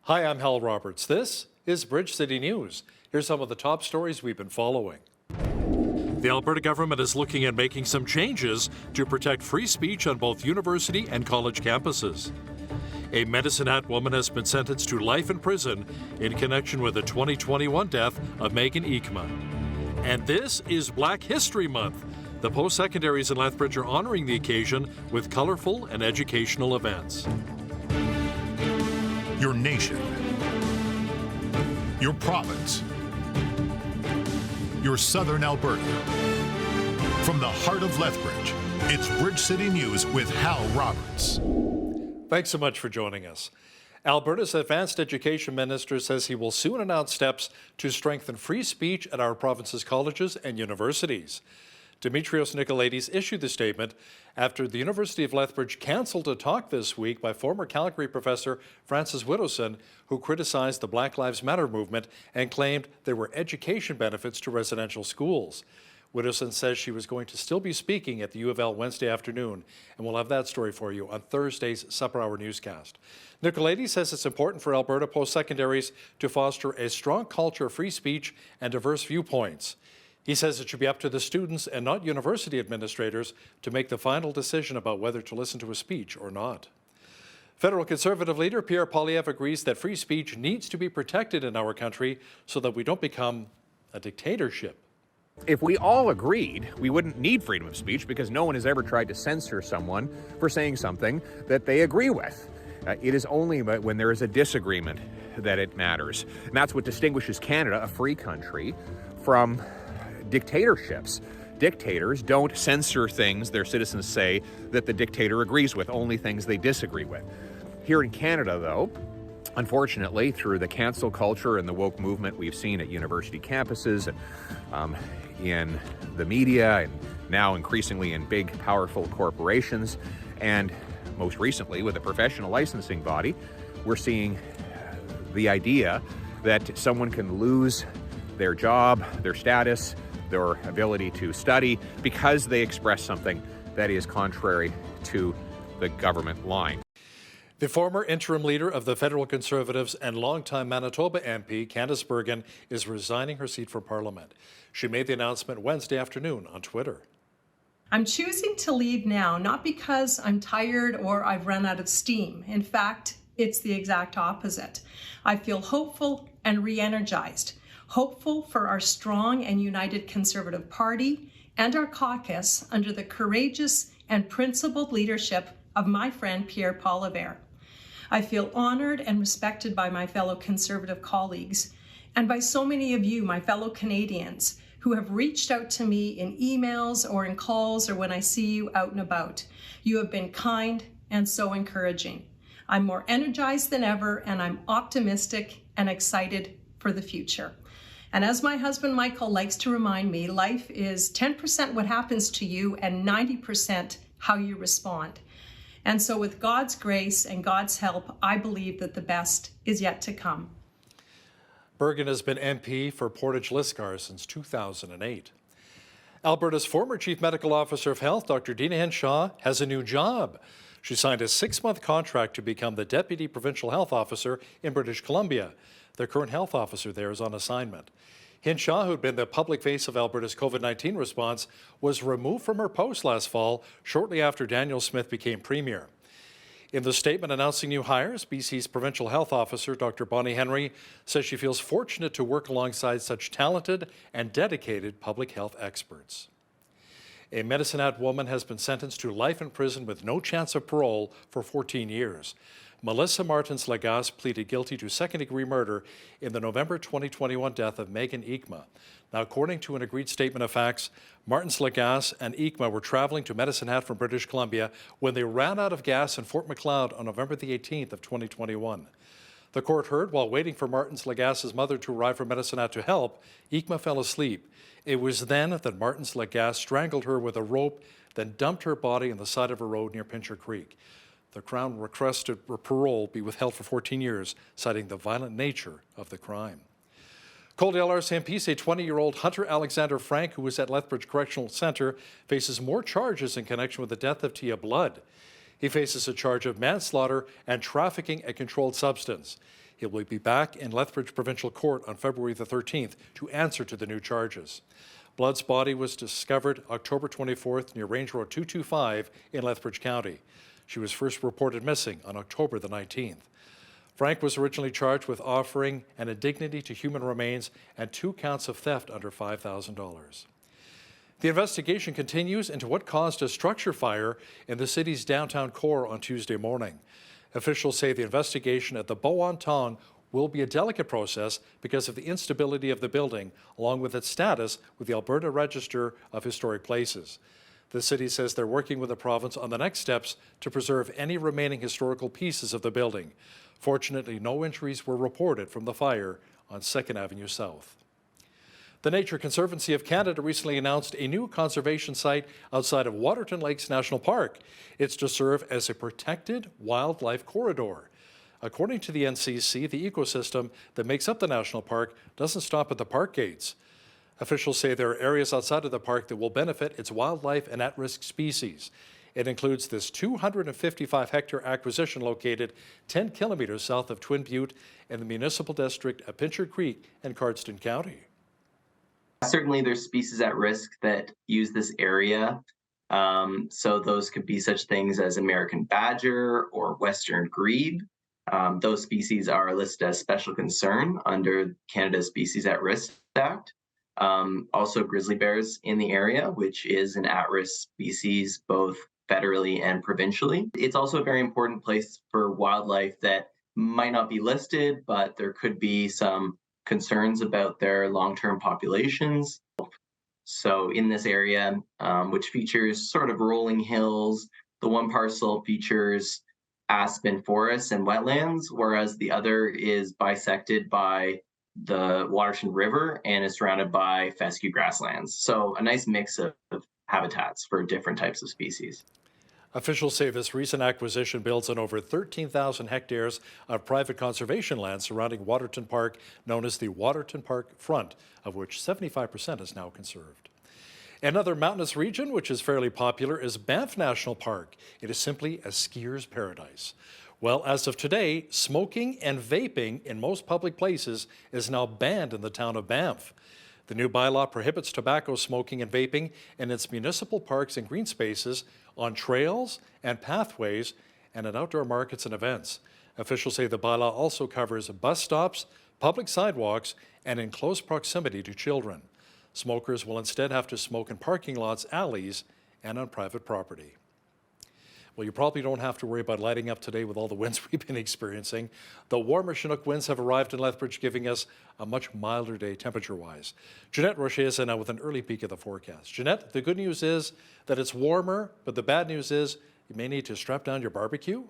Hi, I'm Hal Roberts. This is Bridge City News. Here's some of the top stories we've been following. The Alberta government is looking at making some changes to protect free speech on both university and college campuses. A Medicine Hat woman has been sentenced to life in prison in connection with the 2021 death of Megan Eekma. And this is Black History Month. The post-secondaries in Lethbridge are honoring the occasion with colorful and educational events. Your nation, your province, your southern Alberta. From the heart of Lethbridge, it's Bridge City News with Hal Roberts. Thanks so much for joining us. Alberta's Advanced Education Minister says he will soon announce steps to strengthen free speech at our province's colleges and universities. Dimitrios Nicolaides issued the statement after the University of Lethbridge cancelled a talk this week by former Calgary professor Frances Widdowson, who criticized the Black Lives Matter movement and claimed there were education benefits to residential schools. Widdowson says she was going to still be speaking at the U of L Wednesday afternoon, and we'll have that story for you on Thursday's Supper Hour newscast. Nicolaides says it's important for Alberta post-secondaries to foster a strong culture of free speech and diverse viewpoints. He says it should be up to the students and not university administrators to make the final decision about whether to listen to a speech or not. Federal Conservative leader Pierre Poilievre agrees that free speech needs to be protected in our country so that we don't become a dictatorship. If we all agreed, we wouldn't need freedom of speech because no one has ever tried to censor someone for saying something that they agree with. It is only when there is a disagreement that it matters. And that's what distinguishes Canada, a free country, from dictatorships. Dictators don't censor things their citizens say that the dictator agrees with, only things they disagree with. Here in Canada, though, unfortunately, through the cancel culture and the woke movement we've seen at university campuses and in the media and now increasingly in big, powerful corporations, and most recently with a professional licensing body, we're seeing the idea that someone can lose their job, their status, their ability to study because they express something that is contrary to the government line. The former interim leader of the Federal Conservatives and longtime Manitoba MP, Candice Bergen, is resigning her seat for Parliament. She made the announcement Wednesday afternoon on Twitter. I'm choosing to leave now, not because I'm tired or I've run out of steam. In fact, it's the exact opposite. I feel hopeful and re-energized. Hopeful for our strong and united Conservative Party and our caucus under the courageous and principled leadership of my friend Pierre Poilievre. I feel honored and respected by my fellow Conservative colleagues and by so many of you, my fellow Canadians, who have reached out to me in emails or in calls or when I see you out and about. You have been kind and so encouraging. I'm more energized than ever, and I'm optimistic and excited for the future. And as my husband Michael likes to remind me, life is 10% what happens to you and 90% how you respond. And so with God's grace and God's help, I believe that the best is yet to come. Bergen has been MP for Portage-Lisgar since 2008. Alberta's former Chief Medical Officer of Health, Dr. Dina Henshaw, has a new job. She signed a 6-month contract to become the Deputy Provincial Health Officer in British Columbia. The current health officer there is on assignment. Henshaw, who had been the public face of Alberta's COVID-19 response, was removed from her post last fall, shortly after Daniel Smith became Premier. In the statement announcing new hires, BC's Provincial Health Officer, Dr. Bonnie Henry, says she feels fortunate to work alongside such talented and dedicated public health experts. A Medicine Hat woman has been sentenced to life in prison with no chance of parole for 14 years. Melissa Martins-Lagasse pleaded guilty to second-degree murder in the November 2021 death of Megan Eekma. Now, according to an agreed statement of facts, Martins-Lagasse and Eekma were traveling to Medicine Hat from British Columbia when they ran out of gas in Fort Macleod on November the 18th of 2021. The court heard while waiting for Martins-Lagasse's mother to arrive from Medicine Hat to help, Eekma fell asleep. It was then that Martins-Lagasse strangled her with a rope, then dumped her body on the side of a road near Pincher Creek. The Crown requested her parole be withheld for 14 years, citing the violent nature of the crime. Coldale RCMP say 20-year-old Hunter Alexander Frank, who was at Lethbridge Correctional Centre, faces more charges in connection with the death of Tia Blood. He faces a charge of manslaughter and trafficking a controlled substance. He will be back in Lethbridge Provincial Court on February the 13th to answer to the new charges. Blood's body was discovered October 24th near Range Road 225 in Lethbridge County. She was first reported missing on October the 19th. Frank was originally charged with offering an indignity to human remains and 2 counts of theft under $5,000. The investigation continues into what caused a structure fire in the city's downtown core on Tuesday morning. Officials say the investigation at the Boan-Tong will be a delicate process because of the instability of the building, along with its status with the Alberta Register of Historic Places. The city says they're working with the province on the next steps to preserve any remaining historical pieces of the building. Fortunately, no injuries were reported from the fire on 2nd Avenue South. The Nature Conservancy of Canada recently announced a new conservation site outside of Waterton Lakes National Park. It's to serve as a protected wildlife corridor. According to the NCC, the ecosystem that makes up the national park doesn't stop at the park gates. Officials say there are areas outside of the park that will benefit its wildlife and at-risk species. It includes this 255-hectare acquisition located 10 kilometers south of Twin Butte in the municipal district of Pincher Creek in Cardston County. Certainly there's species at risk that use this area. So those could be such things as American badger or western grebe. Those species are listed as special concern under Canada's Species at Risk Act. Also grizzly bears in the area, which is an at-risk species both federally and provincially. It's also a very important place for wildlife that might not be listed, but there could be some concerns about their long-term populations. So in this area, which features sort of rolling hills, the one parcel features aspen forests and wetlands, whereas the other is bisected by the Waterton River and is surrounded by fescue grasslands. So a nice mix of habitats for different types of species. Officials say this recent acquisition builds on over 13,000 hectares of private conservation land surrounding Waterton Park, known as the Waterton Park Front, of which 75% is now conserved. Another mountainous region which is fairly popular is Banff National Park. It is simply a skier's paradise. Well, as of today, smoking and vaping in most public places is now banned in the town of Banff. The new bylaw prohibits tobacco smoking and vaping in its municipal parks and green spaces, on trails and pathways, and at outdoor markets and events. Officials say the bylaw also covers bus stops, public sidewalks, and in close proximity to children. Smokers will instead have to smoke in parking lots, alleys, and on private property. Well, you probably don't have to worry about lighting up today with all the winds we've been experiencing. The warmer Chinook winds have arrived in Lethbridge, giving us a much milder day temperature-wise. Jeanette Rocher is now with an early peek at the forecast. Jeanette, the good news is that it's warmer, but the bad news is you may need to strap down your barbecue.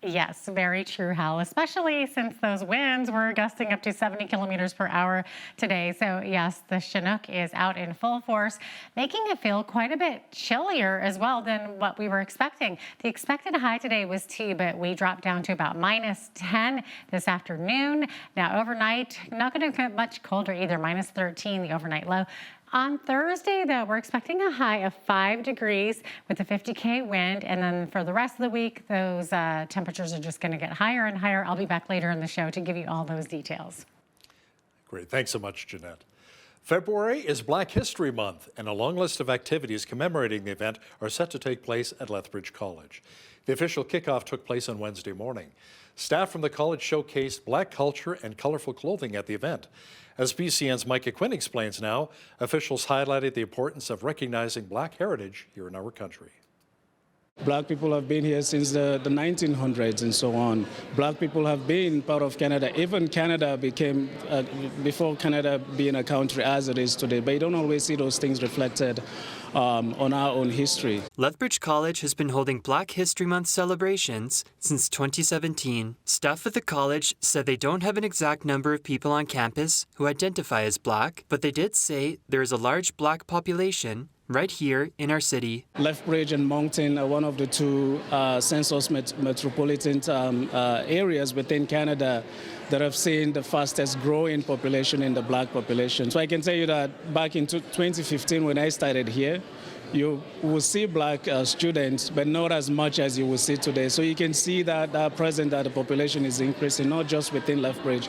Yes, very true, Hal, especially since those winds were gusting up to 70 kilometers per hour today. So yes, the Chinook is out in full force, making it feel quite a bit chillier as well than what we were expecting. The expected high today was 2, but we dropped down to about -10 this afternoon. Now overnight, not going to get much colder either, -13 the overnight low. On Thursday, though, we're expecting a high of 5 degrees with a 50K wind. And then for the rest of the week, those temperatures are just going to get higher and higher. I'll be back later in the show to give you all those details. Great. Thanks so much, Jeanette. February is Black History Month, and a long list of activities commemorating the event are set to take place at Lethbridge College. The official kickoff took place on Wednesday morning. Staff from the college showcased Black culture and colorful clothing at the event. As BCN's Micah Quinn explains now, officials highlighted the importance of recognizing Black heritage here in our country. Black people have been here since the 1900s and so on. Black people have been part of Canada. Even Canada became, before Canada being a country as it is today, but you don't always see those things reflected on our own history. Lethbridge College has been holding Black History Month celebrations since 2017. Staff at the college said they don't have an exact number of people on campus who identify as Black, but they did say there is a large Black population right here in our city. Lethbridge and Moncton are one of the 2 census metropolitan areas within Canada that have seen the fastest growing population in the Black population. So I can tell you that back in 2015 when I started here, you will see black students, but not as much as you will see today. So you can see that present that the population is increasing, not just within Lethbridge,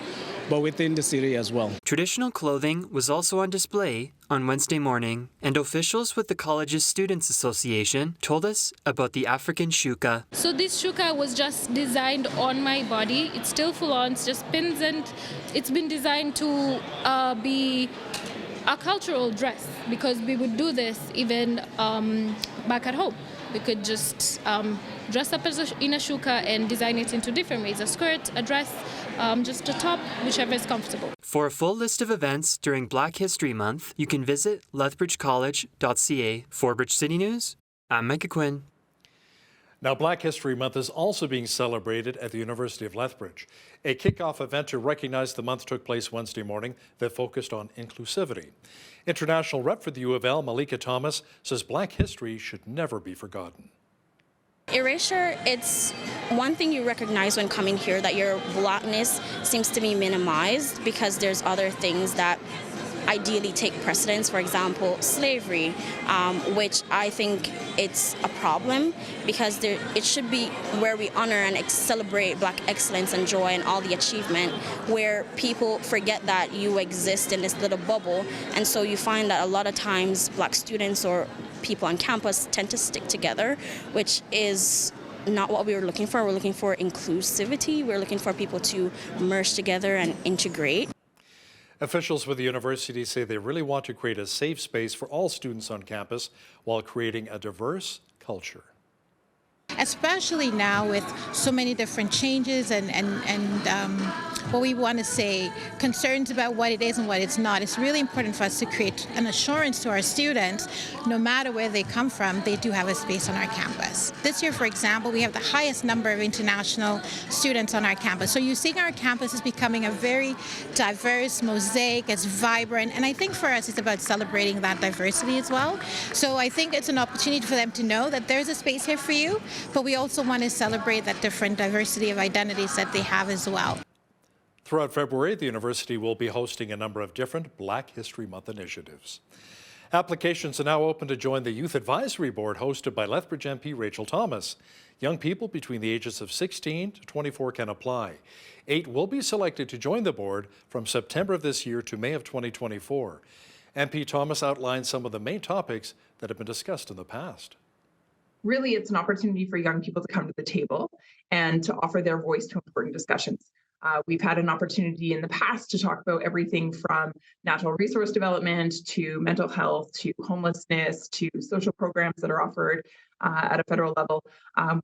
but within the city as well. Traditional clothing was also on display on Wednesday morning, and officials with the college's Students Association told us about the African shuka. So this shuka was just designed on my body. It's still full on, it's just pins, and it's been designed to be a cultural dress, because we would do this even back at home. We could just dress up in a shuka and design it into different ways, a skirt, a dress, just a top, whichever is comfortable. For a full list of events during Black History Month, you can visit lethbridgecollege.ca. For Bridge City News, I'm Micah Quinn. Now, Black History Month is also being celebrated at the University of Lethbridge. A kickoff event to recognize the month took place Wednesday morning that focused on inclusivity. International rep for the U of L, Malika Thomas, says Black history should never be forgotten. Erasure, it's one thing you recognize when coming here, that your Blackness seems to be minimized because there's other things that ideally take precedence. For example, slavery, which I think it's a problem, because it should be where we honor and celebrate Black excellence and joy and all the achievement, where people forget that you exist in this little bubble. And so you find that a lot of times Black students or people on campus tend to stick together, which is not what we were looking for. We're looking for inclusivity. We're looking for people to merge together and integrate. Officials with the university say they really want to create a safe space for all students on campus while creating a diverse culture. Especially now with so many different changes and what we want to say, concerns about what it is and what it's not. It's really important for us to create an assurance to our students, no matter where they come from, they do have a space on our campus. This year, for example, we have the highest number of international students on our campus. So you're seeing our campus is becoming a very diverse mosaic, it's vibrant, and I think for us it's about celebrating that diversity as well. So I think it's an opportunity for them to know that there's a space here for you, but we also want to celebrate that different diversity of identities that they have as well. Throughout February, the university will be hosting a number of different Black History Month initiatives. Applications are now open to join the Youth Advisory Board hosted by Lethbridge MP Rachel Thomas. Young people between the ages of 16 to 24 can apply. 8 will be selected to join the board from September of this year to May of 2024. MP Thomas outlined some of the main topics that have been discussed in the past. Really, it's an opportunity for young people to come to the table and to offer their voice to important discussions. We've had an opportunity in the past to talk about everything from natural resource development to mental health to homelessness to social programs that are offered at a federal level.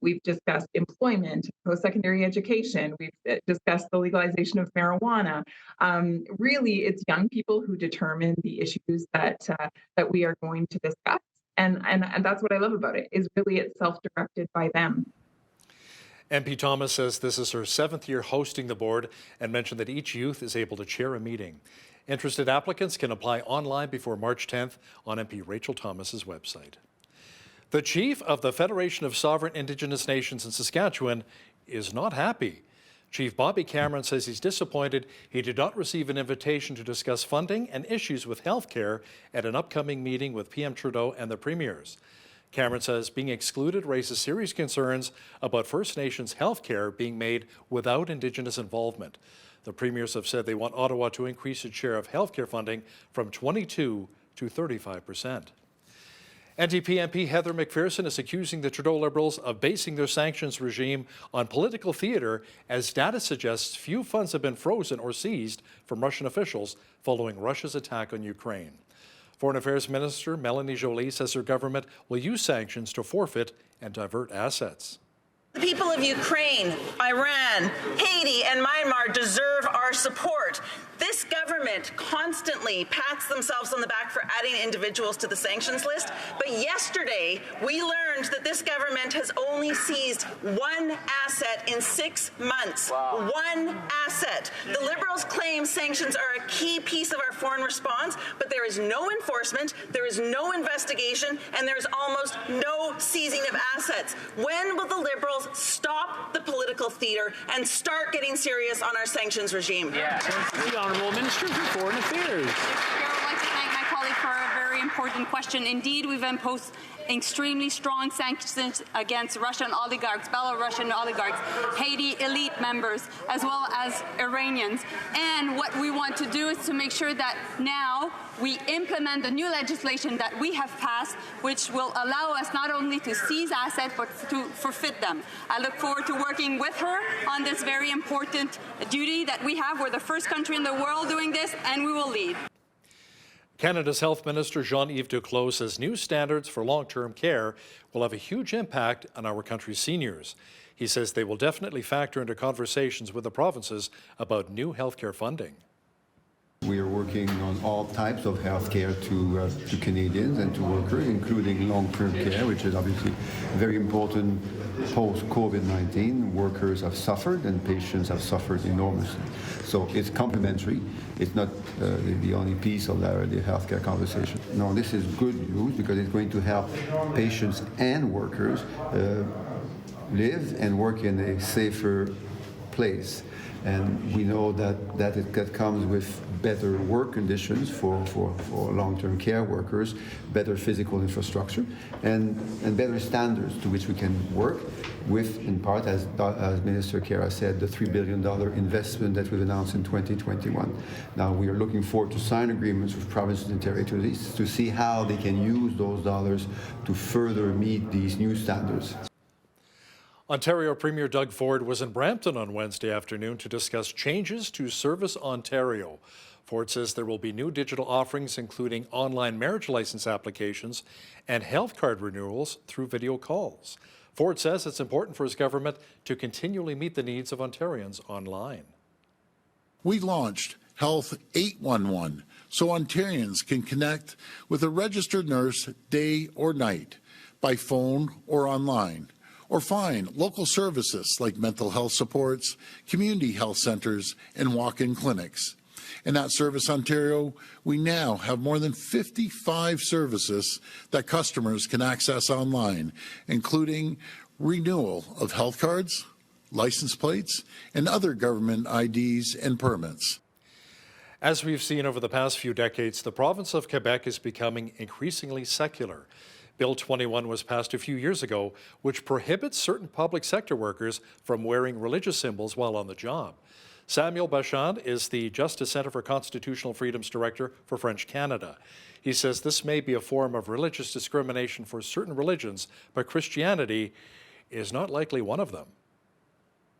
We've discussed employment, post-secondary education. We've discussed the legalization of marijuana. Really, it's young people who determine the issues that we are going to discuss. And that's what I love about it, is really it's self-directed by them. MP Thomas says this is her 7th year hosting the board and mentioned that each youth is able to chair a meeting. Interested applicants can apply online before March 10th on MP Rachel Thomas's website. The chief of the Federation of Sovereign Indigenous Nations in Saskatchewan is not happy. Chief Bobby Cameron says he's disappointed he did not receive an invitation to discuss funding and issues with health care at an upcoming meeting with PM Trudeau and the premiers. Cameron says being excluded raises serious concerns about First Nations health care being made without Indigenous involvement. The premiers have said they want Ottawa to increase its share of health care funding from 22% to 35%. NDP MP Heather McPherson is accusing the Trudeau Liberals of basing their sanctions regime on political theatre, as data suggests few funds have been frozen or seized from Russian officials following Russia's attack on Ukraine. Foreign Affairs Minister Melanie Joly says her government will use sanctions to forfeit and divert assets. The people of Ukraine, Iran, Haiti, and Myanmar deserve our support. This government constantly pats themselves on the back for adding individuals to the sanctions list, but yesterday we learned that this government has only seized one asset in 6 months. Wow. One asset. The Liberals claim sanctions are a key piece of our foreign response, but there is no enforcement, there is no investigation, and there is almost no seizing of assets. When will the Liberals stop the political theater and start getting serious on our sanctions regime? Yeah. The Honourable Minister for Foreign Affairs. I would like to thank my colleague for a very very important question. Indeed, we've imposed extremely strong sanctions against Russian oligarchs, Belarusian oligarchs, Haiti elite members, as well as Iranians. And what we want to do is to make sure that now we implement the new legislation that we have passed, which will allow us not only to seize assets, but to forfeit them. I look forward to working with her on this very important duty that we have. We're the first country in the world doing this, and we will lead. Canada's Health Minister Jean-Yves Duclos says new standards for long-term care will have a huge impact on our country's seniors. He says they will definitely factor into conversations with the provinces about new healthcare funding. We are working on all types of healthcare to Canadians and to workers, including long-term care, which is obviously very important post-COVID-19. Workers have suffered and patients have suffered enormously. So it's complementary. It's not the only piece of the healthcare conversation. No, this is good news because it's going to help patients and workers live and work in a safer place. And we know that comes with better work conditions for long-term care workers, better physical infrastructure, and better standards to which we can work with, in part, as Minister Kara said, the $3 billion investment that we've announced in 2021. Now, we are looking forward to sign agreements with provinces and territories to see how they can use those dollars to further meet these new standards. Ontario Premier Doug Ford was in Brampton on Wednesday afternoon to discuss changes to Service Ontario. Ford says there will be new digital offerings, including online marriage license applications and health card renewals through video calls. Ford says it's important for his government to continually meet the needs of Ontarians online. We launched Health 811 so Ontarians can connect with a registered nurse day or night, by phone or online, or find local services like mental health supports, community health centers, and walk-in clinics. And at Service Ontario, we now have more than 55 services that customers can access online, including renewal of health cards, license plates, and other government IDs and permits. As we've seen over the past few decades, the province of Quebec is becoming increasingly secular. Bill 21 was passed a few years ago, which prohibits certain public sector workers from wearing religious symbols while on the job. Samuel Bachand is the Justice Centre for Constitutional Freedoms Director for French Canada. He says this may be a form of religious discrimination for certain religions, but Christianity is not likely one of them.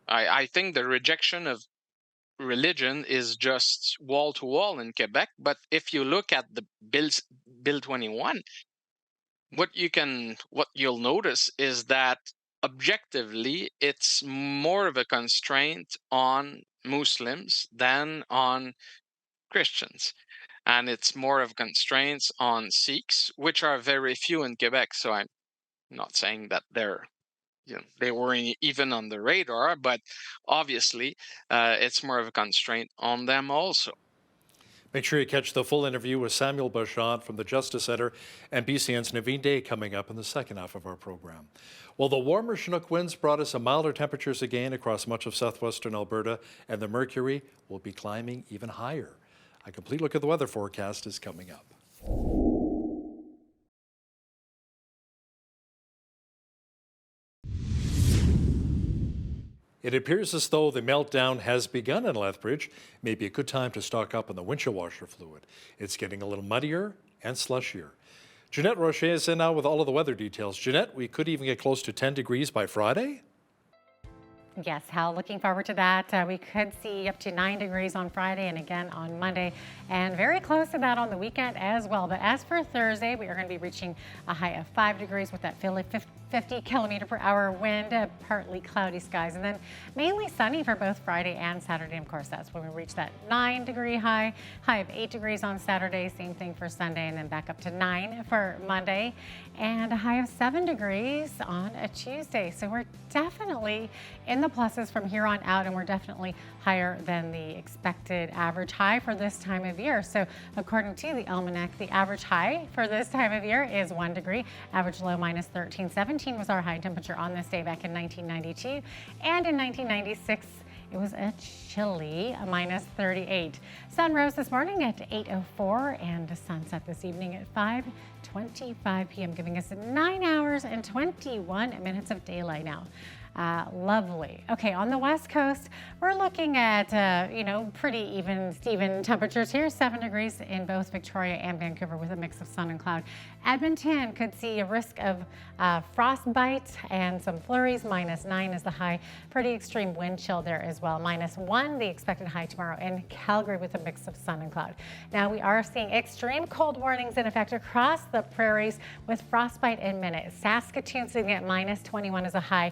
I think the rejection of religion is just wall to wall in Quebec, but if you look at the Bill 21, what you'll notice is that objectively it's more of a constraint on Muslims than on Christians, and it's more of constraints on Sikhs, which are very few in Quebec. So I'm not saying that they weren't even on the radar, but obviously it's more of a constraint on them also. Make sure you catch the full interview with Samuel Bachand from the Justice Centre and BCN's Naveen Day coming up in the second half of our program. Well, the warmer Chinook winds brought us some milder temperatures again across much of southwestern Alberta, and the mercury will be climbing even higher. A complete look at the weather forecast is coming up. It appears as though the meltdown has begun in Lethbridge. Maybe a good time to stock up on the windshield washer fluid. It's getting a little muddier and slushier. Jeanette Rocher is in now with all of the weather details. Jeanette, we could even get close to 10 degrees by Friday? Yes, Hal, looking forward to that. We could see up to 9 degrees on Friday and again on Monday, and very close to that on the weekend as well. But as for Thursday, we are going to be reaching a high of 5 degrees with that 50-kilometer-per-hour wind, partly cloudy skies, and then mainly sunny for both Friday and Saturday. Of course, that's when we reach that 9-degree high of 8 degrees on Saturday, same thing for Sunday, and then back up to 9 for Monday, and a high of 7 degrees on a Tuesday. So we're definitely in the pluses from here on out, and we're definitely higher than the expected average high for this time of year. So according to the almanac, the average high for this time of year is 1 degree, average low minus 13. 17 was our high temperature on this day back in 1992, and in 1996 It was a chilly -38. Sun rose this morning at 8:04 and sunset this evening at 5:25 p.m., giving us 9 hours and 21 minutes of daylight now. Lovely. Okay, on the West Coast, we're looking at, pretty even temperatures here. 7 degrees in both Victoria and Vancouver with a mix of sun and cloud. Edmonton could see a risk of frostbite and some flurries. -9 is the high. Pretty extreme wind chill there as well. -1 the expected high tomorrow in Calgary with a mix of sun and cloud. Now we are seeing extreme cold warnings in effect across the prairies with frostbite in minutes. Saskatoon sitting at -21 as a high.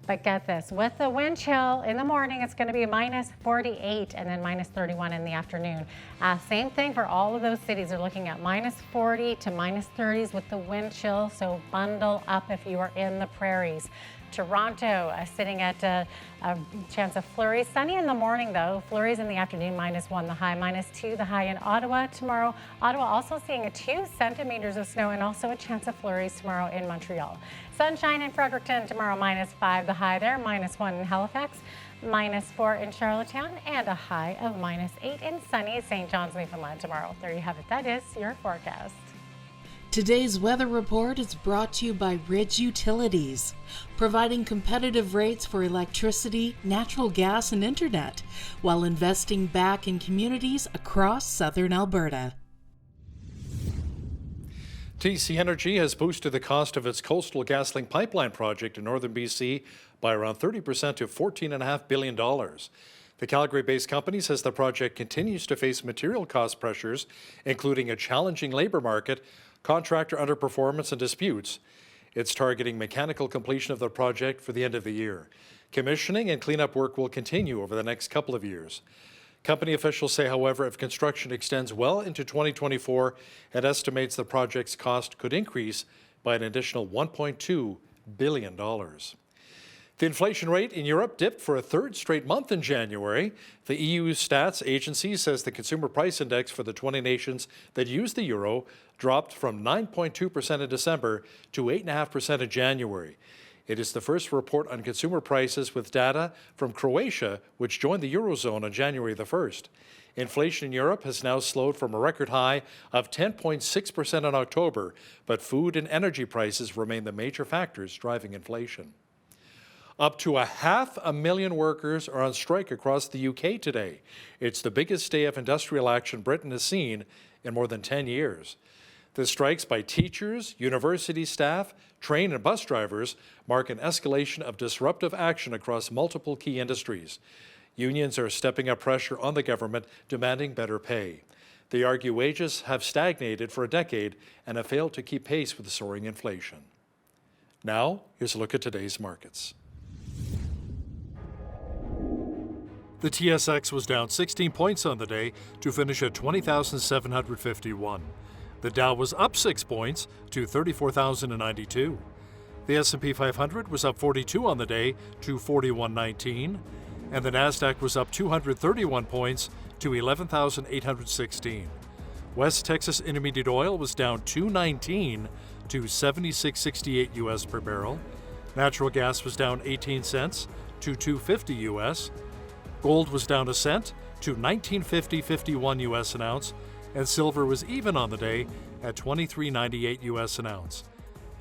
But get this, with the wind chill in the morning, it's going to be a -48 and then -31 in the afternoon. Same thing for all of those cities. They're looking at -40 to -30s with the wind chill, so bundle up if you are in the prairies. Toronto sitting at a chance of flurries. Sunny in the morning though, flurries in the afternoon, -1 the high, -2 the high in Ottawa tomorrow. Ottawa also seeing a 2 centimeters of snow and also a chance of flurries tomorrow in Montreal. Sunshine in Fredericton tomorrow, -5 the high there, -1 in Halifax, -4 in Charlottetown, and a high of -8 in sunny St. John's, Newfoundland tomorrow. There you have it. That is your forecast. Today's weather report is brought to you by Ridge Utilities, providing competitive rates for electricity, natural gas, and internet, while investing back in communities across southern Alberta. TC Energy has boosted the cost of its Coastal GasLink pipeline project in northern BC by around 30% to $14.5 billion. The Calgary-based company says the project continues to face material cost pressures, including a challenging labor market, contractor underperformance, and disputes. It's targeting mechanical completion of the project for the end of the year. Commissioning and cleanup work will continue over the next couple of years. Company officials say, however, if construction extends well into 2024, it estimates the project's cost could increase by an additional $1.2 billion. The inflation rate in Europe dipped for a third straight month in January. The EU Stats Agency says the consumer price index for the 20 nations that use the euro dropped from 9.2% in December to 8.5% in January. It is the first report on consumer prices with data from Croatia, which joined the Eurozone on January the 1st. Inflation in Europe has now slowed from a record high of 10.6% in October, but food and energy prices remain the major factors driving inflation. Up to 500,000 workers are on strike across the UK today. It's the biggest day of industrial action Britain has seen in more than 10 years. The strikes by teachers, university staff, train and bus drivers mark an escalation of disruptive action across multiple key industries. Unions are stepping up pressure on the government, demanding better pay. They argue wages have stagnated for a decade and have failed to keep pace with soaring inflation. Now, here's a look at today's markets. The TSX was down 16 points on the day to finish at 20,751. The Dow was up 6 points to 34,092. The S&P 500 was up 42 on the day to 4119, and the Nasdaq was up 231 points to 11,816. West Texas Intermediate Oil was down 219 to 76.68 US per barrel. Natural gas was down 18 cents to 250 US. Gold was down a cent to 1950.51 US an ounce, and silver was even on the day at 23.98 US an ounce.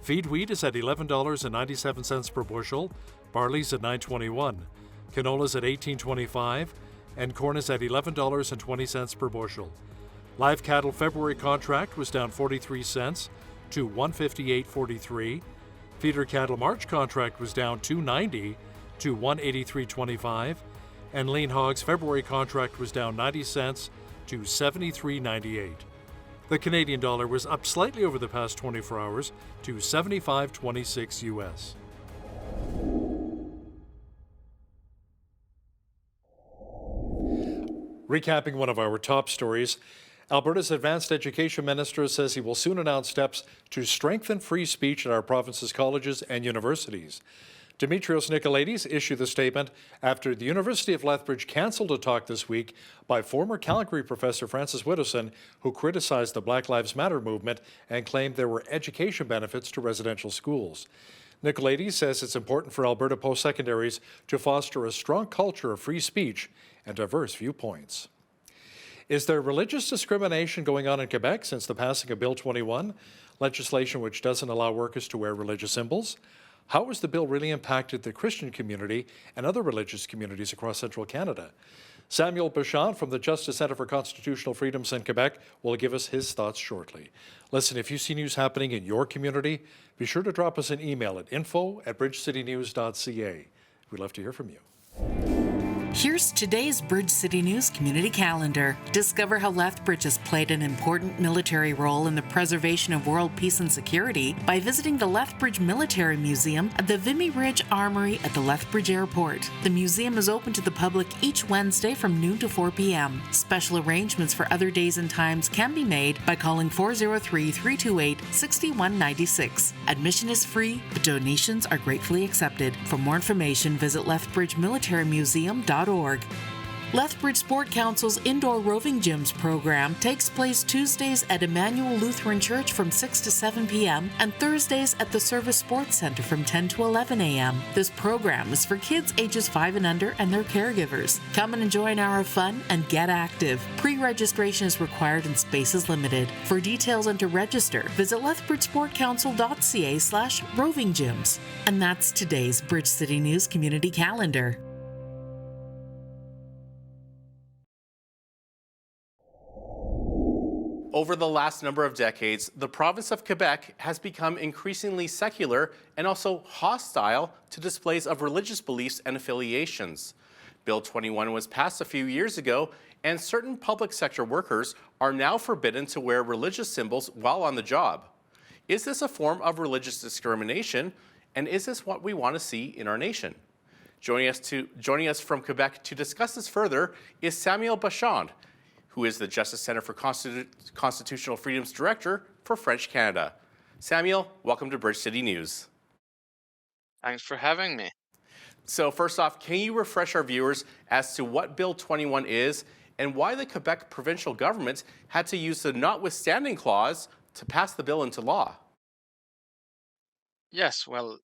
Feed wheat is at $11.97 per bushel, barley's at $9.21, canola's at $18.25, and corn is at $11.20 per bushel. Live cattle February contract was down 43 cents to 158.43. Feeder cattle March contract was down 2.90 to 183.25. And lean hogs February contract was down 90 cents to 73.98. The Canadian dollar was up slightly over the past 24 hours to 75.26 US. Recapping one of our top stories, Alberta's Advanced Education Minister says he will soon announce steps to strengthen free speech at our province's colleges and universities. Dimitrios Nicolaides issued the statement after the University of Lethbridge cancelled a talk this week by former Calgary professor Francis Widdowson, who criticized the Black Lives Matter movement and claimed there were education benefits to residential schools. Nicolaides says it's important for Alberta post-secondaries to foster a strong culture of free speech and diverse viewpoints. Is there religious discrimination going on in Quebec since the passing of Bill 21, legislation which doesn't allow workers to wear religious symbols? How has the bill really impacted the Christian community and other religious communities across central Canada? Samuel Bachand from the Justice Centre for Constitutional Freedoms in Quebec will give us his thoughts shortly. Listen, if you see news happening in your community, be sure to drop us an email at info@bridgecitynews.ca. We'd love to hear from you. Here's today's Bridge City News Community Calendar. Discover how Lethbridge has played an important military role in the preservation of world peace and security by visiting the Lethbridge Military Museum at the Vimy Ridge Armory at the Lethbridge Airport. The museum is open to the public each Wednesday from noon to 4 p.m. Special arrangements for other days and times can be made by calling 403-328-6196. Admission is free, but donations are gratefully accepted. For more information, visit lethbridgemilitarymuseum.org. Lethbridge Sport Council's Indoor Roving Gyms program takes place Tuesdays at Emmanuel Lutheran Church from 6 to 7 p.m. and Thursdays at the Service Sports Center from 10 to 11 a.m. This program is for kids ages 5 and under and their caregivers. Come and enjoy an hour of fun and get active. Pre-registration is required and space is limited. For details and to register, visit lethbridgesportcouncil.ca/roving gyms. And that's today's Bridge City News Community Calendar. Over the last number of decades, the province of Quebec has become increasingly secular and also hostile to displays of religious beliefs and affiliations. Bill 21 was passed a few years ago, and certain public sector workers are now forbidden to wear religious symbols while on the job. Is this a form of religious discrimination, and is this what we want to see in our nation? Joining us from Quebec to discuss this further is Samuel Bachand, who is the Justice Centre for Constitutional Freedoms Director for French Canada. Samuel, welcome to Bridge City News. Thanks for having me. So first off, can you refresh our viewers as to what Bill 21 is and why the Quebec provincial government had to use the notwithstanding clause to pass the bill into law? Yes, well,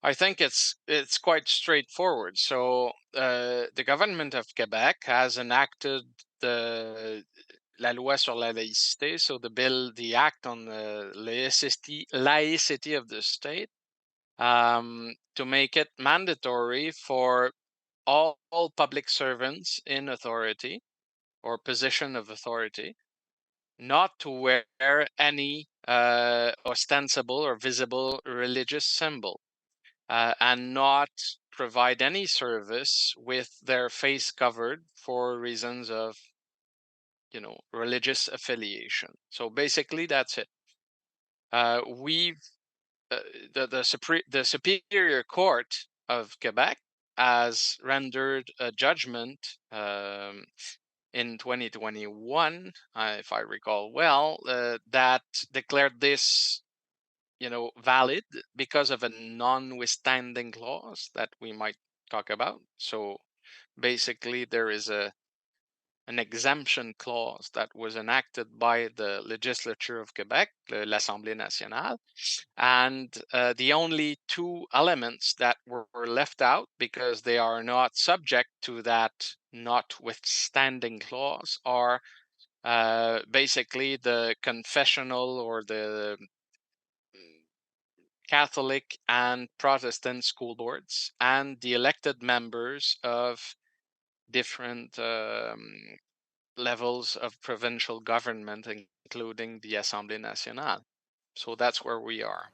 I think it's quite straightforward. So the government of Quebec has enacted la loi sur la laïcité, so the act on the laicity of the state, to make it mandatory for all public servants in authority or position of authority not to wear any ostensible or visible religious symbol, and not provide any service with their face covered for reasons of, religious affiliation. So basically, that's it. The Superior Court of Quebec has rendered a judgment in 2021, if I recall well, that declared this valid because of a notwithstanding clause that we might talk about. So basically, there is an exemption clause that was enacted by the legislature of Quebec, l'Assemblée nationale, and the only two elements that were left out because they are not subject to that notwithstanding clause are basically the confessional or the Catholic and Protestant school boards and the elected members of different levels of provincial government, including the Assemblée nationale. So that's where we are.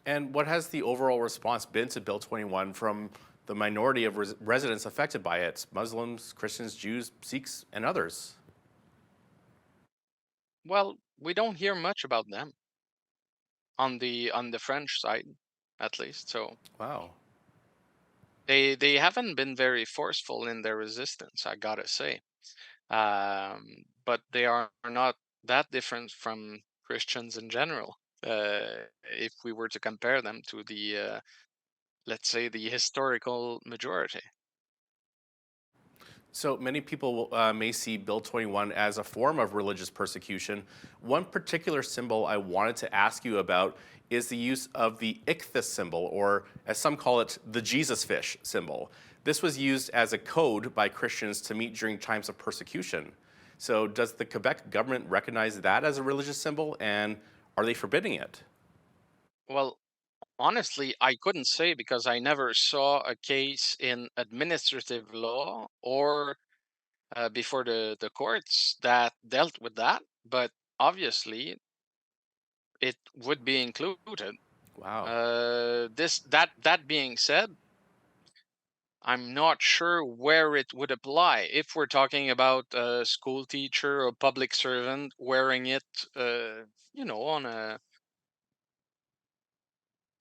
And what has the overall response been to Bill 21 from the minority of residents affected by it? Muslims, Christians, Jews, Sikhs, and others. Well, we don't hear much about them on the French side, at least. So wow, they haven't been very forceful in their resistance, I gotta say. But they are not that different from Christians in general. If we were to compare them to the, let's say, the historical majority. So many people may see Bill 21 as a form of religious persecution. One particular symbol I wanted to ask you about is the use of the ichthys symbol, or as some call it, the Jesus fish symbol. This was used as a code by Christians to meet during times of persecution. So does the Quebec government recognize that as a religious symbol, and are they forbidding it? Well, honestly, I couldn't say because I never saw a case in administrative law or before the courts that dealt with that. But obviously, it would be included. Wow. That being said, I'm not sure where it would apply. If we're talking about a school teacher or public servant wearing it, on a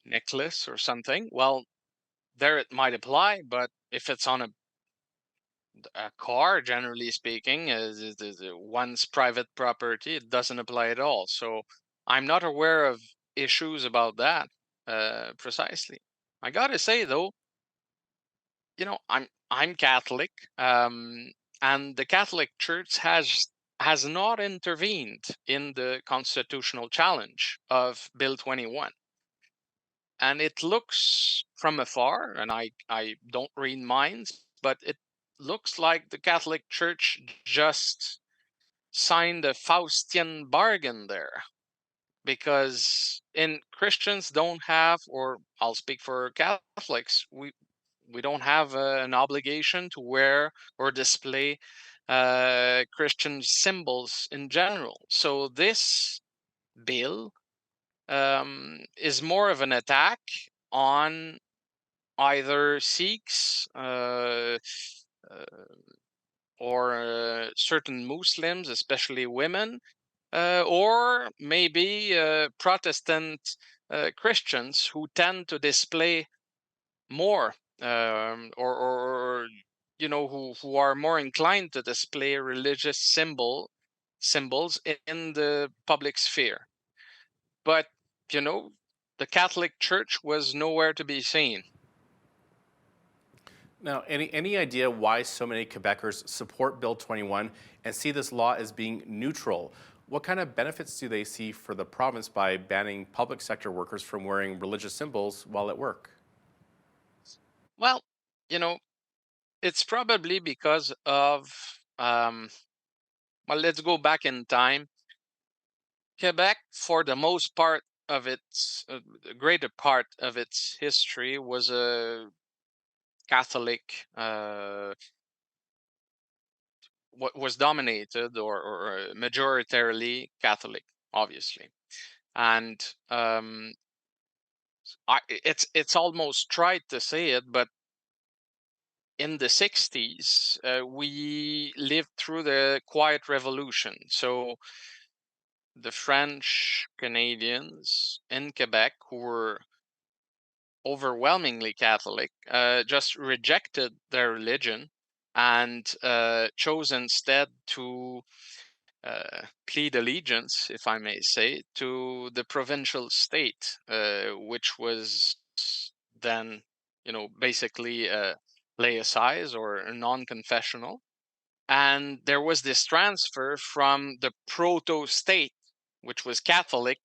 necklace or something, well, there it might apply. But if it's on a car, generally speaking, is one's private property, it doesn't apply at all. So I'm not aware of issues about that precisely. I gotta say though, I'm Catholic, and the Catholic Church has not intervened in the constitutional challenge of Bill 21. And it looks from afar, and I don't read minds, but it looks like the Catholic Church just signed a Faustian bargain there, because Christians don't have, or I'll speak for Catholics, we don't have an obligation to wear or display Christian symbols in general. So this bill is more of an attack on either Sikhs or certain Muslims, especially women, or maybe Protestant Christians who tend to display more, or who are more inclined to display religious symbols in the public sphere. But the Catholic Church was nowhere to be seen. Now, any idea why so many Quebecers support Bill 21 and see this law as being neutral? What kind of benefits do they see for the province by banning public sector workers from wearing religious symbols while at work? Well, it's probably because of, let's go back in time. Quebec, for the most part of its, the greater part of its history, was a Catholic, was dominated or majoritarily Catholic, obviously. And it's almost trite to say it, but in the 60s, we lived through the Quiet Revolution. So the French Canadians in Quebec, who were overwhelmingly Catholic, just rejected their religion and chose instead to plead allegiance, if I may say, to the provincial state, which was then, basically laicized or non-confessional. And there was this transfer from the proto-state, which was Catholic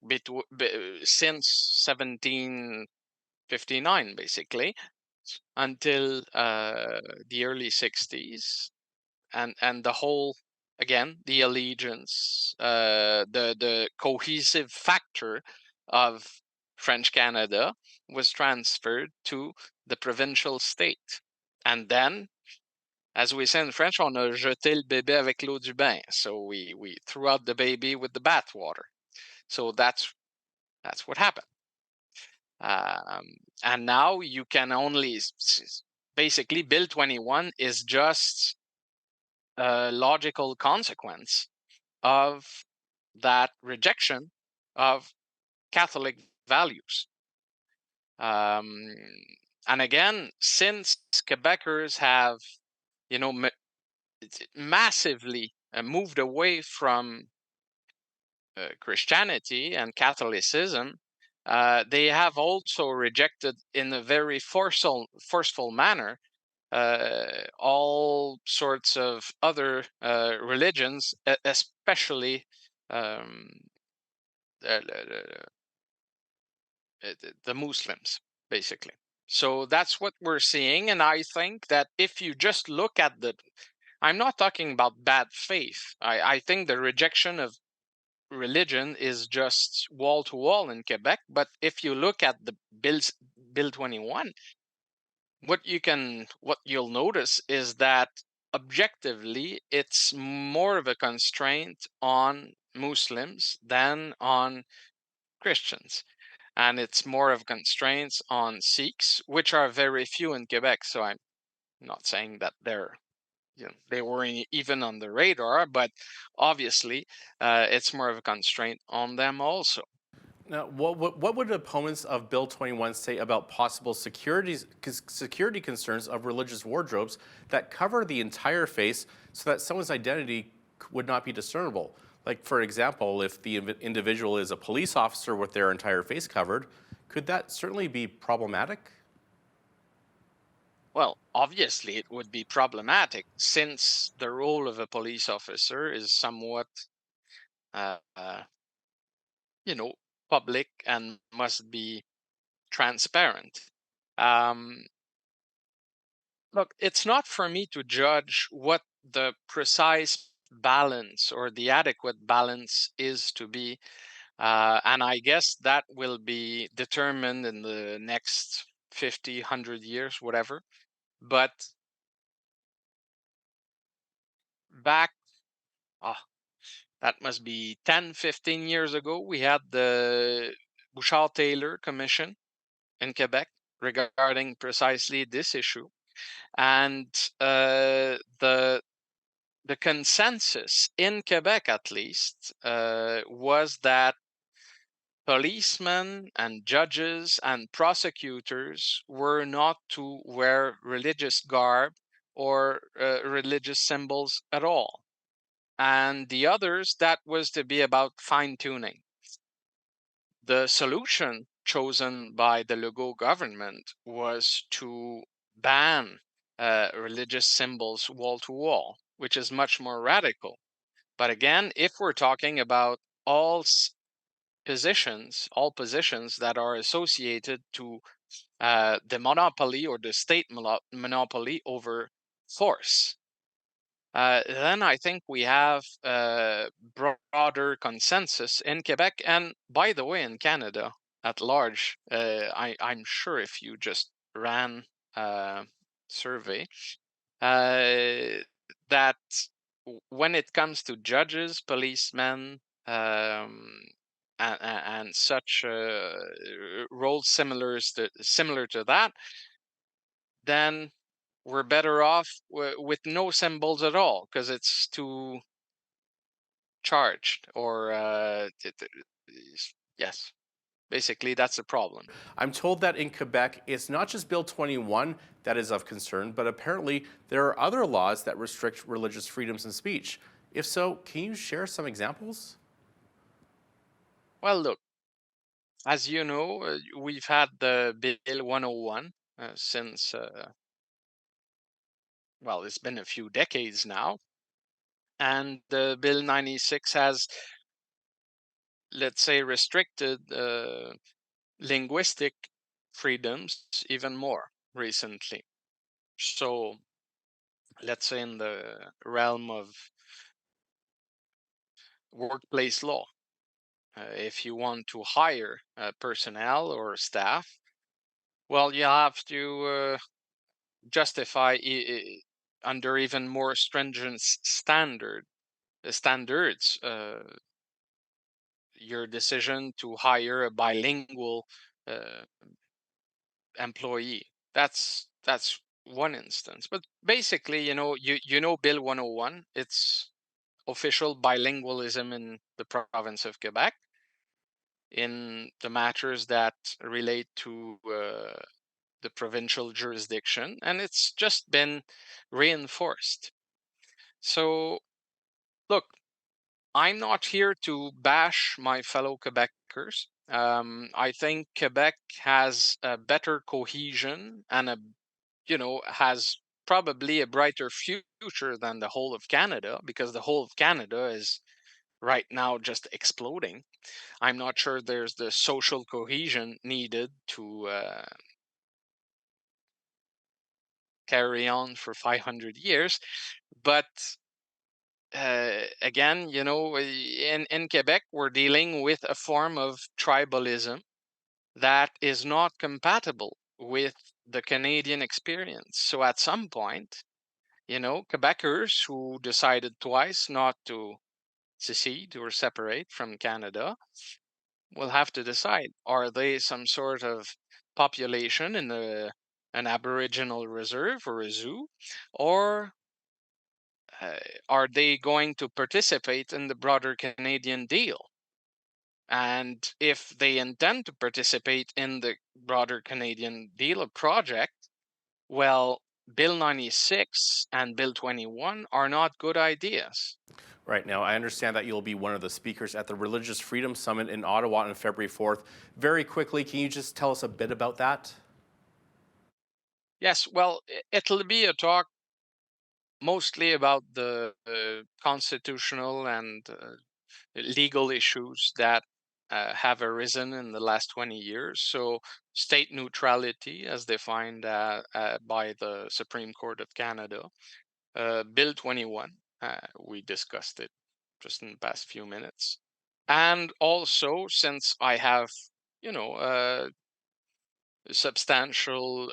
since 1759, basically, until the early 60s. And the whole, again, the allegiance, the cohesive factor of French Canada was transferred to the provincial state. And then, as we say in French, on a jeté le bébé avec l'eau du bain. So we threw out the baby with the bathwater. So that's what happened. And now you can only, basically, Bill 21 is just a logical consequence of that rejection of Catholic values. And again, since Quebecers have, massively moved away from Christianity and Catholicism, they have also rejected in a very forceful manner all sorts of other religions, especially um, the, the Muslims, basically. So that's what we're seeing. And I think that if you just look at I'm not talking about bad faith. I think the rejection of religion is just wall to wall in Quebec. But if you look at the Bill 21, what you'll notice is that objectively it's more of a constraint on Muslims than on Christians, and it's more of constraints on Sikhs, which are very few in Quebec. So I'm not saying that they weren't even on the radar, but obviously it's more of a constraint on them also. Now, what would opponents of Bill 21 say about possible security concerns of religious wardrobes that cover the entire face so that someone's identity would not be discernible? Like, for example, if the individual is a police officer with their entire face covered, could that certainly be problematic? Well, obviously it would be problematic since the role of a police officer is somewhat, uh, uh, public and must be transparent. Look, it's not for me to judge what the precise balance or the adequate balance is to be. And I guess that will be determined in the next 50, 100 years, whatever. But back, that must be 10, 15 years ago, we had the Bouchard-Taylor Commission in Quebec regarding precisely this issue. And the consensus in Quebec, at least, was that policemen and judges and prosecutors were not to wear religious garb or religious symbols at all. And the others, that was to be about fine-tuning. The solution chosen by the Legault government was to ban religious symbols wall to wall, which is much more radical. But again, if we're talking about all positions that are associated to the monopoly or the state monopoly over force, then I think we have broader consensus in Quebec, and by the way, in Canada at large. I'm sure if you just ran a survey, that when it comes to judges, policemen, and such roles similar to that, then we're better off with no symbols at all because it's too charged. Or yes, basically that's the problem. I'm told that in Quebec, it's not just Bill 21 that is of concern, but apparently there are other laws that restrict religious freedoms and speech. If so, can you share some examples? Well, look, as you know, we've had the Bill 101 since, well, it's been a few decades now. And the Bill 96 has, let's say, restricted linguistic freedoms even more recently. So let's say in the realm of workplace law, if you want to hire personnel or staff, well, you have to justify under even more stringent standards your decision to hire a bilingual employee. That's one instance. But basically, you know Bill 101, it's official bilingualism in the province of Quebec in the matters that relate to the provincial jurisdiction, and it's just been reinforced. So, look, I'm not here to bash my fellow Quebecers. I think Quebec has a better cohesion and has probably a brighter future than the whole of Canada, because the whole of Canada is right now just exploding. I'm not sure there's the social cohesion needed to carry on for 500 years. But again, you know, in Quebec, we're dealing with a form of tribalism that is not compatible with the Canadian experience. So at some point, you know, Quebecers who decided twice not to secede or separate from Canada will have to decide, are they some sort of population in an Aboriginal reserve or a zoo, or are they going to participate in the broader Canadian deal? And if they intend to participate in the broader Canadian deal or project, well, Bill 96 and Bill 21 are not good ideas. Right now, I understand that you'll be one of the speakers at the Religious Freedom Summit in Ottawa on February 4th. Very quickly, can you just tell us a bit about that? Yes, well, it'll be a talk mostly about the constitutional and legal issues that have arisen in the last 20 years. So state neutrality as defined by the Supreme Court of Canada. Bill 21, we discussed it just in the past few minutes. And also, since I have, you know, substantial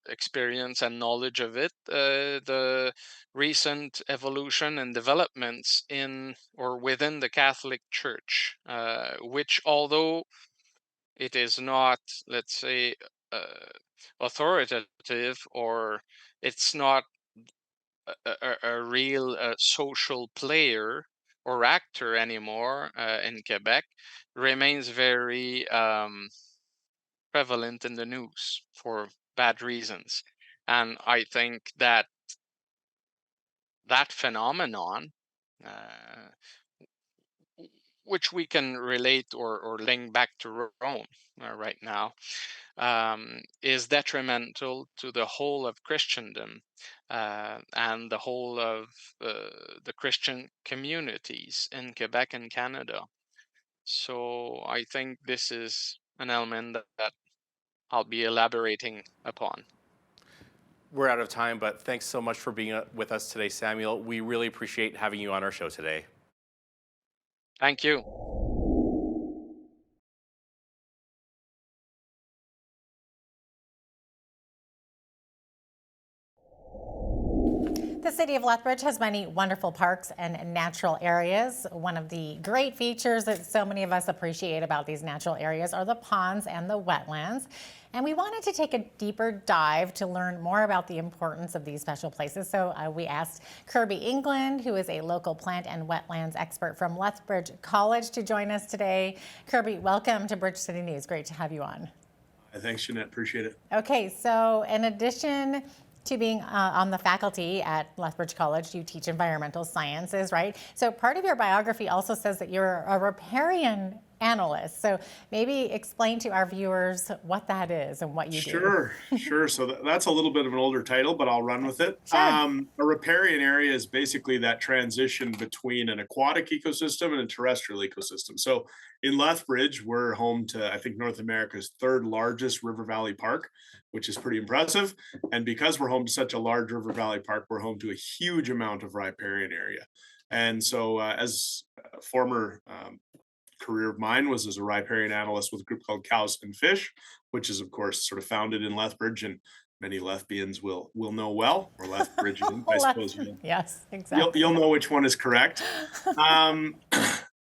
experience and knowledge of it, the recent evolution and developments in or within the Catholic Church, which although it is not, let's say, authoritative, or it's not a real social player or actor anymore in Quebec, remains very prevalent in the news for bad reasons. And I think that that phenomenon, which we can relate or link back to Rome right now, is detrimental to the whole of Christendom and the whole of the Christian communities in Quebec and Canada. So I think this is an element that I'll be elaborating upon. We're out of time, but thanks so much for being with us today, Samuel. We really appreciate having you on our show today. Thank you. The city of Lethbridge has many wonderful parks and natural areas. One of the great features that so many of us appreciate about these natural areas are the ponds and the wetlands. And we wanted to take a deeper dive to learn more about the importance of these special places. So we asked Kirby England, who is a local plant and wetlands expert from Lethbridge College, to join us today. Kirby, welcome to Bridge City News. Great to have you on. Thanks, Jeanette. Appreciate it. Okay, so in addition to being on the faculty at Lethbridge College, you teach environmental sciences, right? So part of your biography also says that you're a riparian analyst. So maybe explain to our viewers what that is and what you do. Sure. So that's a little bit of an older title, but I'll run with it. Sure. A riparian area is basically that transition between an aquatic ecosystem and a terrestrial ecosystem. So in Lethbridge, we're home to, I think, North America's third largest river valley park, which is pretty impressive. And because we're home to such a large river valley park, we're home to a huge amount of riparian area. And so as a former career of mine was as a riparian analyst with a group called Cows and Fish, which is, of course, sort of founded in Lethbridge, and many Lethbians will know well, or Lethbridgeans, I suppose. Yes, exactly. You'll know which one is correct.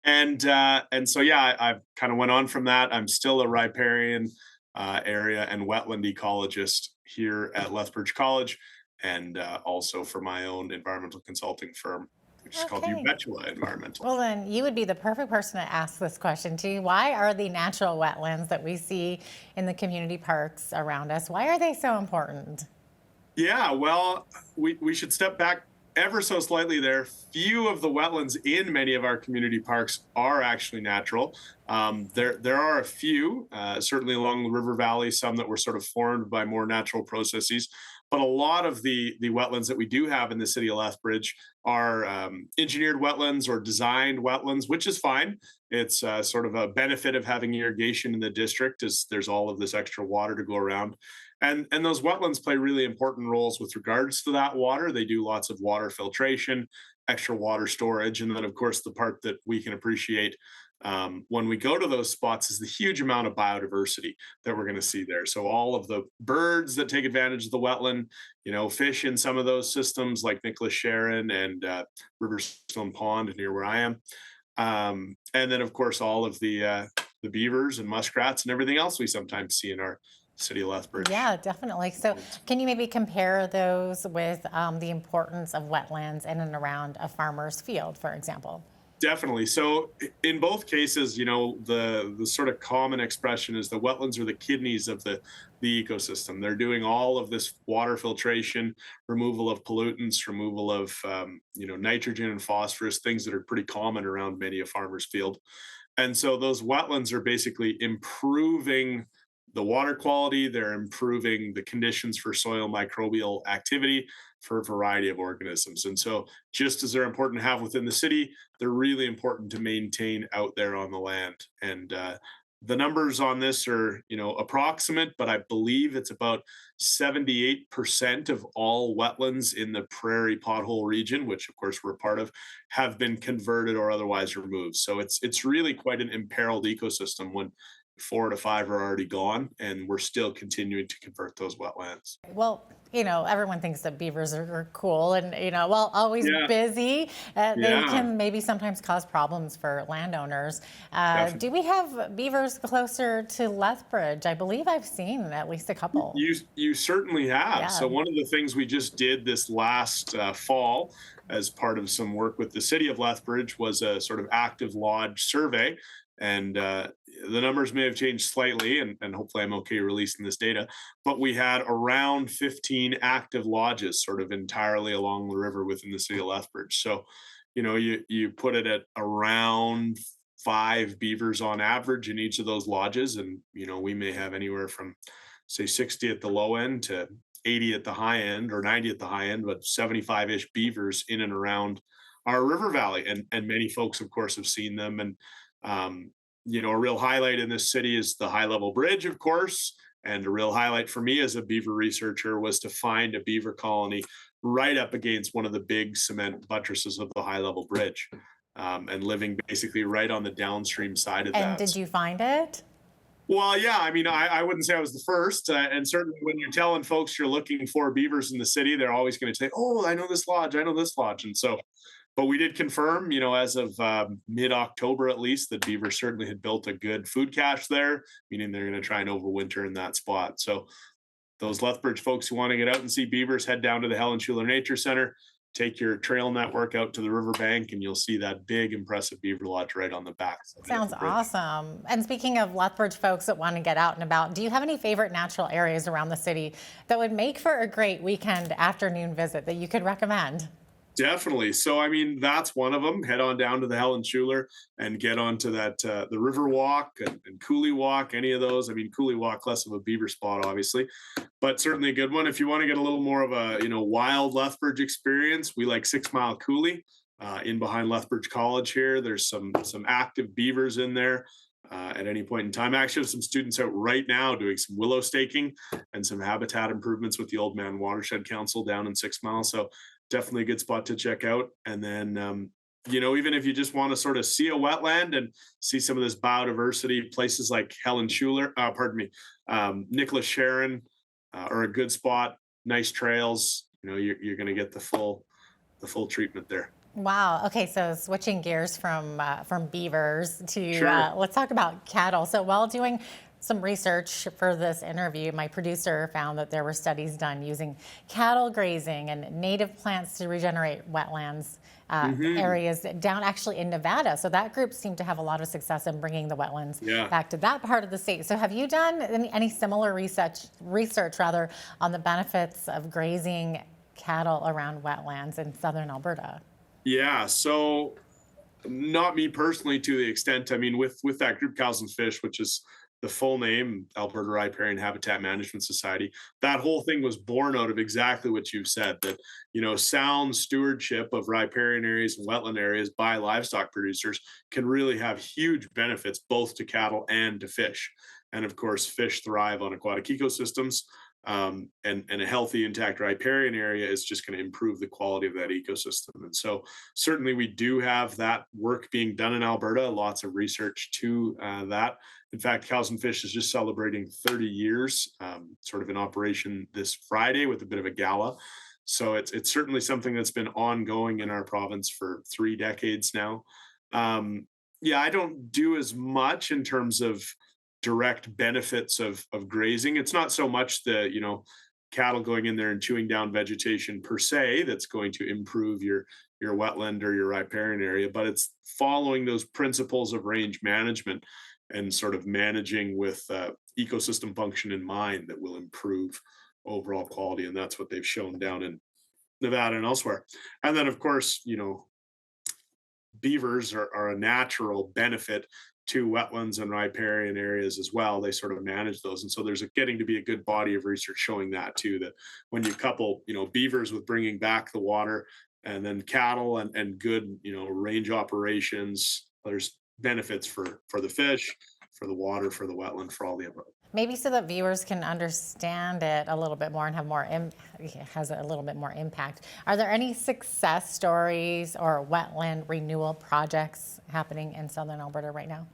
And so, yeah, I kind of went on from that. I'm still a riparian area and wetland ecologist here at Lethbridge College, and also for my own environmental consulting firm, which is called Ubetula Environmental. Well, then you would be the perfect person to ask this question to. Why are the natural wetlands that we see in the community parks around us, why are they so important? Yeah, well, we should step back ever so slightly there. Few of the wetlands in many of our community parks are actually natural. There are a few, certainly along the river valley, some that were sort of formed by more natural processes. But a lot of the wetlands that we do have in the city of Lethbridge are engineered wetlands or designed wetlands, which is fine. It's sort of a benefit of having irrigation in the district, is there's all of this extra water to go around. And those wetlands play really important roles with regards to that water. They do lots of water filtration, extra water storage, and then of course the part that we can appreciate when we go to those spots is the huge amount of biodiversity that we're going to see there. So all of the birds that take advantage of the wetland, fish in some of those systems like Nicholas Sharon and Riverstone Pond near where I am. And then of course all of the beavers and muskrats and everything else we sometimes see in our city of Lethbridge. Yeah, definitely. So can you maybe compare those with the importance of wetlands in and around a farmer's field, for example? Definitely. So in both cases, the sort of common expression is the wetlands are the kidneys of the ecosystem. They're doing all of this water filtration, removal of pollutants, removal of nitrogen and phosphorus, things that are pretty common around many a farmer's field. And so those wetlands are basically improving the water quality, they're improving the conditions for soil microbial activity for a variety of organisms. And so just as they're important to have within the city, they're really important to maintain out there on the land. And the numbers on this are, approximate, but I believe it's about 78% of all wetlands in the prairie pothole region, which of course we're a part of, have been converted or otherwise removed. So it's really quite an imperiled ecosystem when 4 to 5 are already gone, and we're still continuing to convert those wetlands. Well, everyone thinks that beavers are cool and, always busy. They can maybe sometimes cause problems for landowners. Do we have beavers closer to Lethbridge? I believe I've seen at least a couple. You certainly have. Yeah. So one of the things we just did this last fall as part of some work with the city of Lethbridge was a sort of active lodge survey. And the numbers may have changed slightly, and hopefully I'm okay releasing this data, but we had around 15 active lodges sort of entirely along the river within the city of Lethbridge. So, you put it at around 5 beavers on average in each of those lodges. And, we may have anywhere from, say, 60 at the low end to 80 at the high end or 90 at the high end, but 75-ish beavers in and around our river valley. And many folks, of course, have seen them. And a real highlight in this city is the high level bridge, of course. And a real highlight for me as a beaver researcher was to find a beaver colony right up against one of the big cement buttresses of the high level bridge, and living basically right on the downstream side of that. And did you find it? Well, yeah, I wouldn't say I was the first. And certainly when you're telling folks you're looking for beavers in the city, they're always going to say, oh, I know this lodge, I know this lodge. And so, but we did confirm, as of mid-October at least, that beaver certainly had built a good food cache there, meaning they're going to try and overwinter in that spot. So those Lethbridge folks who want to get out and see beavers, head down to the Helen Schuler Nature Center, take your trail network out to the riverbank, and you'll see that big, impressive beaver lodge right on the back. Sounds awesome. And speaking of Lethbridge folks that want to get out and about, do you have any favorite natural areas around the city that would make for a great weekend afternoon visit that you could recommend? Definitely. So, that's one of them. Head on down to the Helen Schuler and get onto that, the River Walk and Coulee Walk, any of those. Coulee Walk, less of a beaver spot, obviously, but certainly a good one. If you want to get a little more of a, wild Lethbridge experience, we like 6 Mile Coulee in behind Lethbridge College here. There's some active beavers in there at any point in time. I actually have some students out right now doing some willow staking and some habitat improvements with the Old Man Watershed Council down in 6 Mile. So definitely a good spot to check out. And then, even if you just want to sort of see a wetland and see some of this biodiversity, places like Helen Schuler, Nicholas Sharon are a good spot. Nice trails. You're going to get the full treatment there. Wow. Okay, so switching gears from beavers to Sure. Let's talk about cattle. So while doing some research for this interview, my producer found that there were studies done using cattle grazing and native plants to regenerate wetlands areas down actually in Nevada. So that group seemed to have a lot of success in bringing the wetlands back to that part of the state. So have you done any similar research on the benefits of grazing cattle around wetlands in southern Alberta? Yeah, so not me personally to the extent, with that group Cows and Fish, which is the full name, Alberta Riparian Habitat Management Society. That whole thing was born out of exactly what you've said, that, sound stewardship of riparian areas and wetland areas by livestock producers can really have huge benefits both to cattle and to fish. And of course, fish thrive on aquatic ecosystems. And a healthy, intact riparian area is just going to improve the quality of that ecosystem. And so, certainly, we do have that work being done in Alberta. Lots of research to that. In fact, Cows and Fish is just celebrating 30 years, sort of in operation this Friday with a bit of a gala. So it's certainly something that's been ongoing in our province for 3 decades now. Yeah, I don't do as much in terms of direct benefits of grazing. It's not so much the cattle going in there and chewing down vegetation per se that's going to improve your wetland or your riparian area, but it's following those principles of range management and sort of managing with ecosystem function in mind that will improve overall quality. And that's what they've shown down in Nevada and elsewhere. And then, of course, beavers are a natural benefit to wetlands and riparian areas as well. They sort of manage those. And so there's getting to be a good body of research showing that too, that when you couple, beavers with bringing back the water and then cattle and good, range operations, there's benefits for the fish, for the water, for the wetland, for all the above. Maybe so that viewers can understand it a little bit more and have has a little bit more impact. Are there any success stories or wetland renewal projects happening in southern Alberta right now?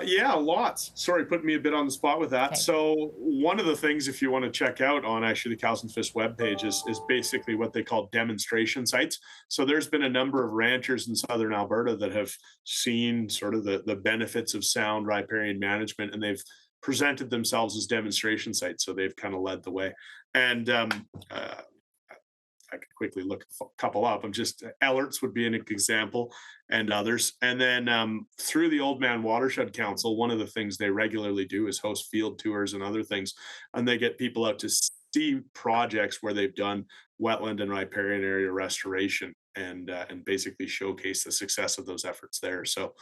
Yeah, lots. Sorry, putting me a bit on the spot with that. Okay. So one of the things, if you want to check out on actually the Cows and Fish webpage, is basically what they call demonstration sites. So there's been a number of ranchers in southern Alberta that have seen sort of the benefits of sound riparian management, and they've presented themselves as demonstration sites. So they've kind of led the way. And I could quickly look a couple up. Ellert's would be an example, and others. And then through the Old Man Watershed Council, one of the things they regularly do is host field tours and other things, and they get people out to see projects where they've done wetland and riparian area restoration, and basically showcase the success of those efforts there. So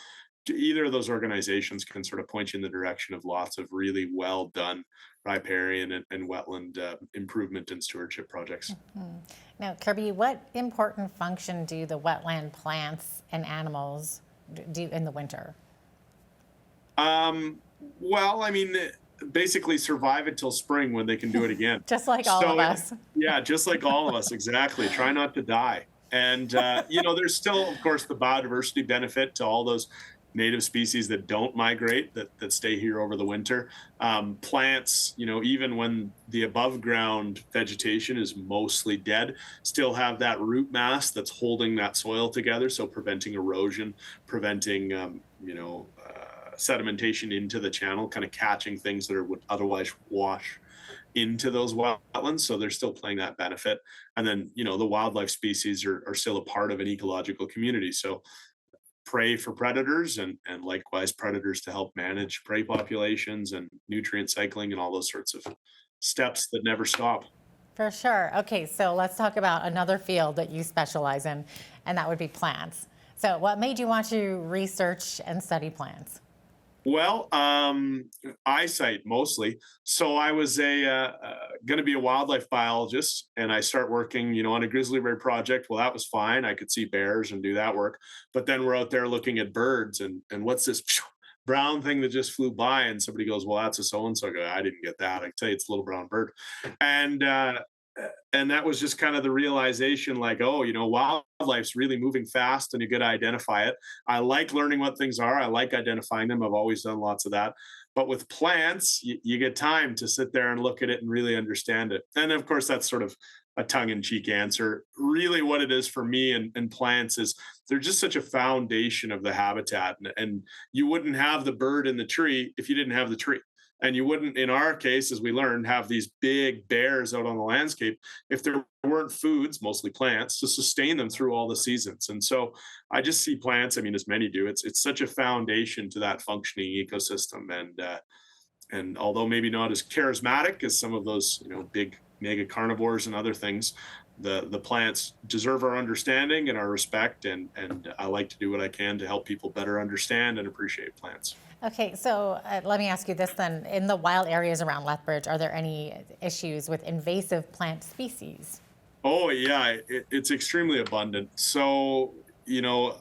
either of those organizations can sort of point you in the direction of lots of really well done riparian and wetland improvement and stewardship projects. Mm-hmm. Now, Kirby, what important function do the wetland plants and animals do in the winter? Well, I mean, basically survive until spring when they can do it again. Just like all of us. Yeah, just like all of us, exactly. Try not to die. And, there's still, of course, the biodiversity benefit to all those native species that don't migrate, that stay here over the winter. Plants, even when the above ground vegetation is mostly dead, still have that root mass that's holding that soil together. So preventing erosion, preventing, sedimentation into the channel, kind of catching things that would otherwise wash into those wetlands. So they're still playing that benefit. And then, the wildlife species are still a part of an ecological community. So prey for predators and likewise predators to help manage prey populations and nutrient cycling and all those sorts of steps that never stop. For sure. Okay, so let's talk about another field that you specialize in, and that would be plants. So what made you want to research and study plants? Well, eyesight mostly. So I was going to be a wildlife biologist, and I start working, on a grizzly bear project. Well, that was fine. I could see bears and do that work. But then we're out there looking at birds, and what's this brown thing that just flew by? And somebody goes, well, that's a so-and-so. I go, I didn't get that. I can tell you it's a little brown bird. And that was just kind of the realization, like, wildlife's really moving fast and you got to identify it. I like learning what things are. I like identifying them. I've always done lots of that. But with plants, you get time to sit there and look at it and really understand it. And of course, that's sort of a tongue-in-cheek answer. Really what it is for me and plants is they're just such a foundation of the habitat. And you wouldn't have the bird in the tree if you didn't have the tree. And you wouldn't, in our case, as we learned, have these big bears out on the landscape if there weren't foods, mostly plants, to sustain them through all the seasons. And so I just see plants, as many do, it's such a foundation to that functioning ecosystem. And although maybe not as charismatic as some of those, big mega carnivores and other things, the plants deserve our understanding and our respect. And I like to do what I can to help people better understand and appreciate plants. Okay, so let me ask you this then. In the wild areas around Lethbridge, are there any issues with invasive plant species? Oh, yeah, it's extremely abundant. So,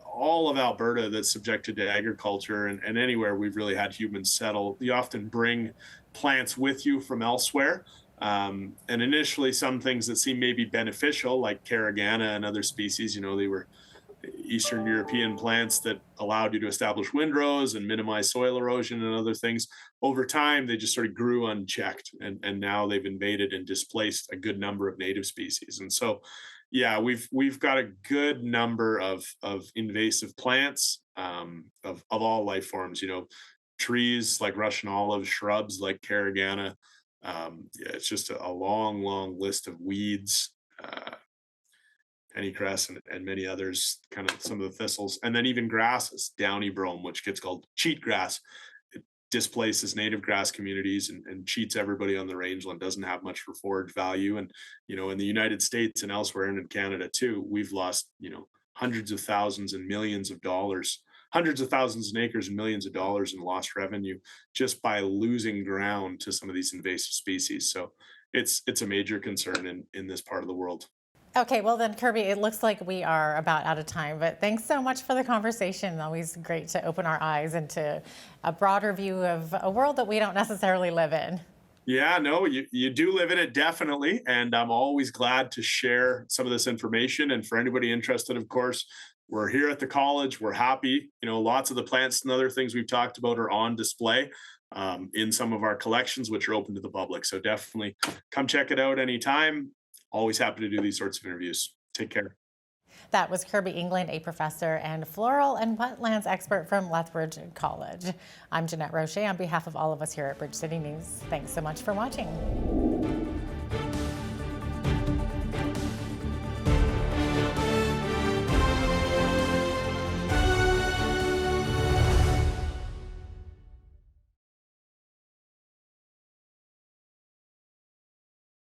all of Alberta that's subjected to agriculture and anywhere we've really had humans settle, you often bring plants with you from elsewhere. And initially, some things that seem maybe beneficial, like carragana and other species, they were Eastern European plants that allowed you to establish windrows and minimize soil erosion and other things. Over time, they just sort of grew unchecked, and now they've invaded and displaced a good number of native species. And so, yeah, we've got a good number of invasive plants, of all life forms. Trees like Russian olive, shrubs like carragana. Yeah, it's just a long, long list of weeds. Pennycress and many others, kind of some of the thistles, and then even grasses, downy brome, which gets called cheatgrass. It displaces native grass communities and cheats everybody on the rangeland, doesn't have much for forage value. And, in the United States and elsewhere and in Canada too, we've lost, hundreds of thousands and millions of dollars, hundreds of thousands of acres and millions of dollars in lost revenue just by losing ground to some of these invasive species. So it's a major concern in this part of the world. Okay, well then, Kirby, it looks like we are about out of time, but thanks so much for the conversation. Always great to open our eyes into a broader view of a world that we don't necessarily live in. Yeah, no, you do live in it, definitely. And I'm always glad to share some of this information. And for anybody interested, of course, we're here at the college. We're happy. Lots of the plants and other things we've talked about are on display in some of our collections, which are open to the public. So definitely come check it out anytime. Always happy to do these sorts of interviews. Take care. That was Kirby England, a professor and floral and wetlands expert from Lethbridge College. I'm Jeanette Roche on behalf of all of us here at Bridge City News. Thanks so much for watching.